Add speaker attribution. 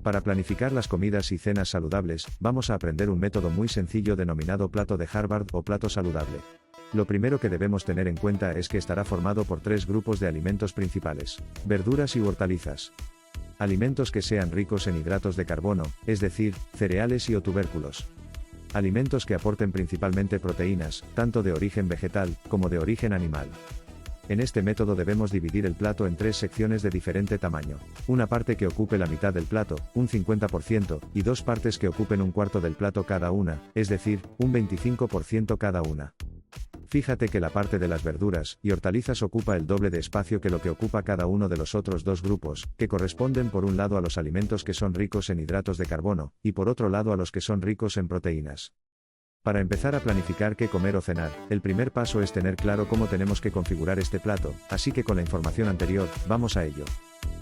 Speaker 1: Para planificar las comidas y cenas saludables, vamos a aprender un método muy sencillo denominado plato de Harvard o plato saludable. Lo primero que debemos tener en cuenta es que estará formado por 3 grupos de alimentos principales: verduras y hortalizas. Alimentos que sean ricos en hidratos de carbono, es decir, cereales y o tubérculos. Alimentos que aporten principalmente proteínas, tanto de origen vegetal, como de origen animal. En este método debemos dividir el plato en 3 secciones de diferente tamaño. Una parte que ocupe la mitad del plato, un 50%, y 2 partes que ocupen un cuarto del plato cada una, es decir, un 25% cada una. Fíjate que la parte de las verduras y hortalizas ocupa el doble de espacio que lo que ocupa cada uno de los otros 2 grupos, que corresponden por un lado a los alimentos que son ricos en hidratos de carbono, y por otro lado a los que son ricos en proteínas. Para empezar a planificar qué comer o cenar, el primer paso es tener claro cómo tenemos que configurar este plato, así que con la información anterior, vamos a ello.